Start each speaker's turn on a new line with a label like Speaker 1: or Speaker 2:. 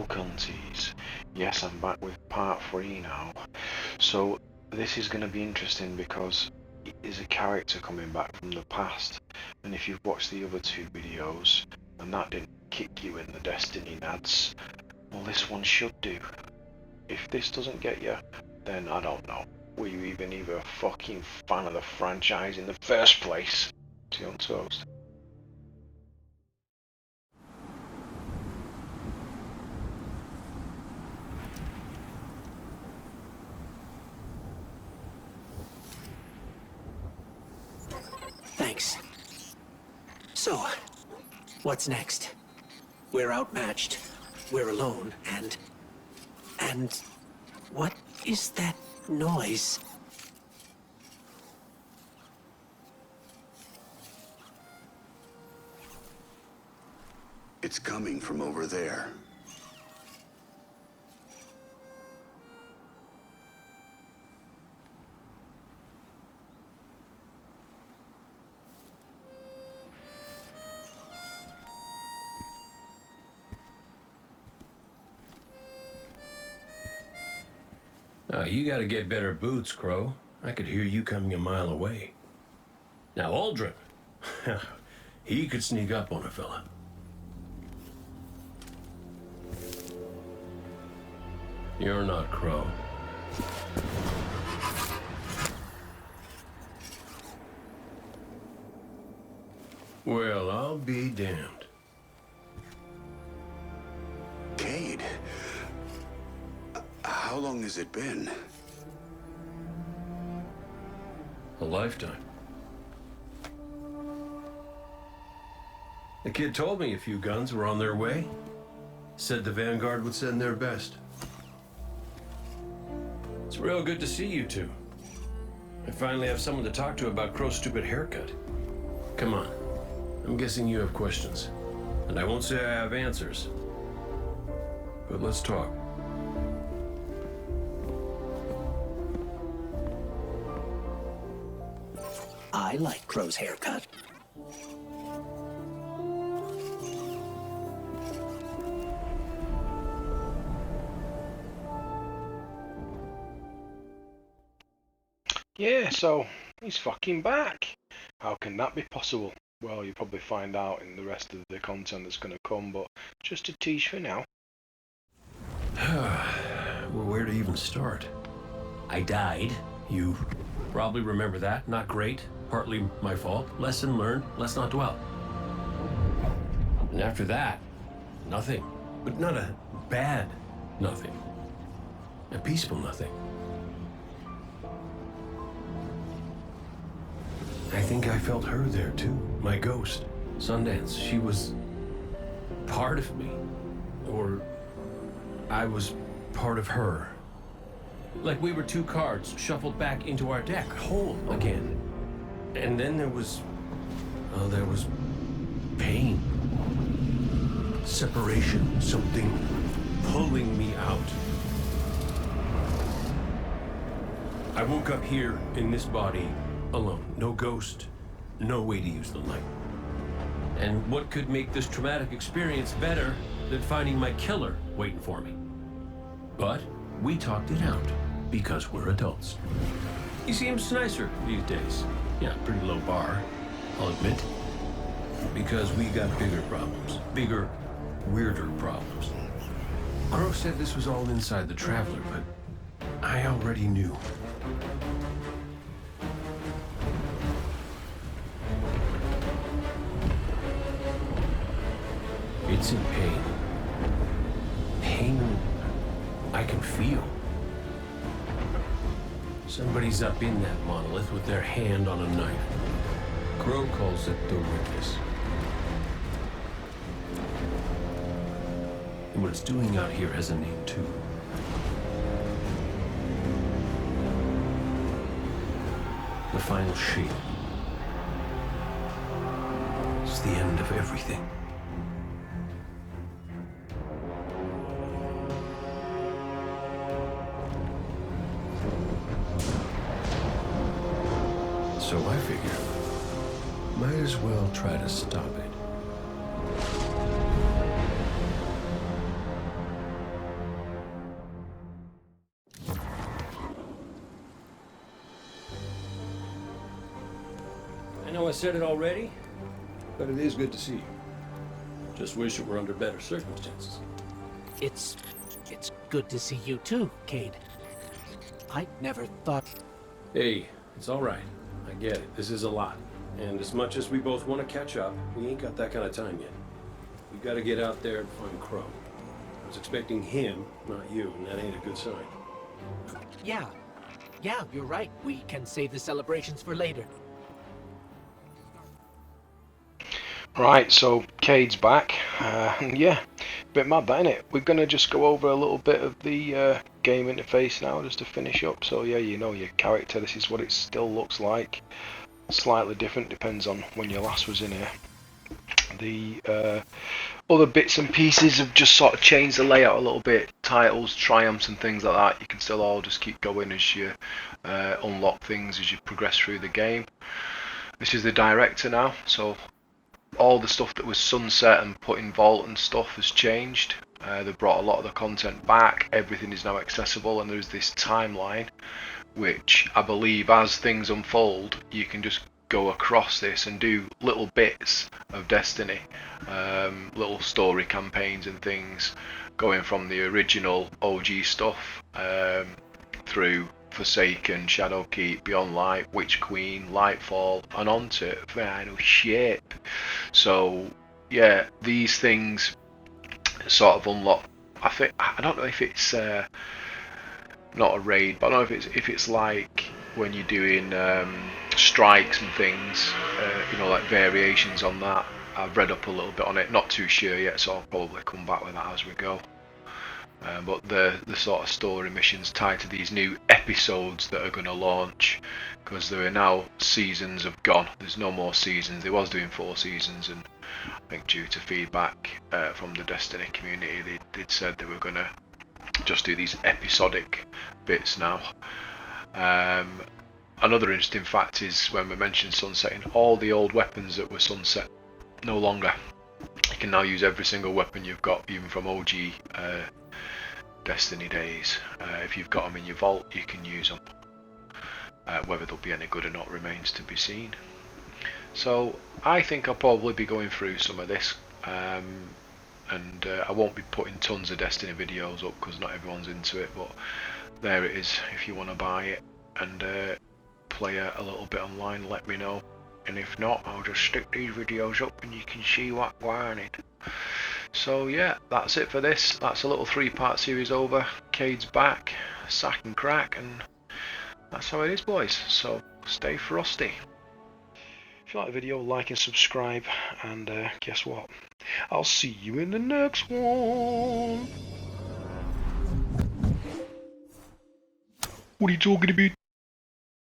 Speaker 1: Hello cunties, yes, I'm back with part 3 now. So this is going to be interesting because there's a character coming back from the past, and if you've watched the other 2 videos and that didn't kick you in the destiny nads, well, this one should do. If this doesn't get you, then I don't know. Were you even a fucking fan of the franchise in the first place? Tea on toast.
Speaker 2: Thanks. So, what's next? We're outmatched, we're alone, and what is that noise?
Speaker 3: It's coming from over there.
Speaker 4: You gotta get better boots, Crow. I could hear you coming a mile away. Now, Aldrin, he could sneak up on a fella. You're not Crow. Well, I'll be damned.
Speaker 3: Cade, how long has it been?
Speaker 4: A lifetime. The kid told me a few guns were on their way. Said the Vanguard would send their best. It's real good to see you two. I finally have someone to talk to about Crow's stupid haircut. Come on. I'm guessing you have questions. And I won't say I have answers. But let's talk.
Speaker 2: I like Crow's haircut.
Speaker 1: Yeah, so he's fucking back. How can that be possible? Well, you'll probably find out in the rest of the content that's going to come, but just a tease for now.
Speaker 4: Well, where to even start? I died. You probably remember that. Not great. Partly my fault. Lesson learned. Let's not dwell. And after that, nothing. But not a bad nothing. A peaceful nothing. I think I felt her there too. My ghost. Sundance. She was part of me. Or I was part of her. Like we were 2 cards shuffled back into our deck, whole again. And then there was pain. Separation, something pulling me out. I woke up here in this body alone. No ghost, no way to use the light. And what could make this traumatic experience better than finding my killer waiting for me? But we talked it out because we're adults. He seems nicer these days. Yeah, pretty low bar, I'll admit. Because we got bigger problems. Bigger, weirder problems. Crow said this was all inside the Traveler, but I already knew. It's in pain. Pain I can feel. Somebody's up in that monolith with their hand on a knife. Crow calls it the Witness. And what it's doing out here has a name too. The final shape. It's the end of everything. So I figure, might as well try to stop it. said it already, but it is good to see you. Just wish it were under better circumstances.
Speaker 2: It's good to see you too, Cade. I never thought...
Speaker 4: Hey, it's all right. I get it. This is a lot. And as much as we both want to catch up, we ain't got that kind of time yet. We got to get out there and find Crow. I was expecting him, not you, and that ain't a good sign.
Speaker 2: Yeah, you're right. We can save the celebrations for later.
Speaker 1: Right, so Cade's back. Yeah, bit mad that, innit? We're going to just go over a little bit of the game interface now, just to finish up. So yeah, you know your character, this is what it still looks like. Slightly different, depends on when your last was in here. The other bits and pieces have just sort of changed the layout a little bit. Titles, triumphs and things like that, you can still all just keep going as you unlock things as you progress through the game. This is the director now, so all the stuff that was sunset and put in vault and stuff has changed. They've brought a lot of the content back, everything is now accessible, and there's this timeline which I believe as things unfold you can just go across this and do little bits of Destiny, little story campaigns and things, going from the original OG stuff through Forsaken, Shadowkeep, Beyond Light, Witch Queen, Lightfall, and on to Final Shape. So yeah, these things sort of unlock. I don't know if it's not a raid, but I don't know if it's like when you're doing strikes and things, you know, like variations on that. I've read up a little bit on it, not too sure yet, so I'll probably come back with that as we go. But the sort of story missions tied to these new episodes that are going to launch, because there are now seasons have gone. There's no more seasons. They was doing 4 seasons, and I think due to feedback from the Destiny community, they'd said they were going to just do these episodic bits now. Another interesting fact is when we mentioned sunsetting, all the old weapons that were sunset no longer. You can now use every single weapon you've got, even from OG Destiny days. If you've got them in your vault, you can use them. Whether they'll be any good or not remains to be seen. So I think I'll probably be going through some of this, and I won't be putting tons of Destiny videos up because not everyone's into it, but there it is. If you want to buy it and play a little bit online, let me know, and if not, I'll just stick these videos up and you can see what we're on it. So yeah, that's it for this. That's a little 3-part series over. Cade's back, sack and crack, and that's how it is, boys. So stay frosty. If you like the video, like and subscribe, and guess what? I'll see you in the next one. What are you talking about?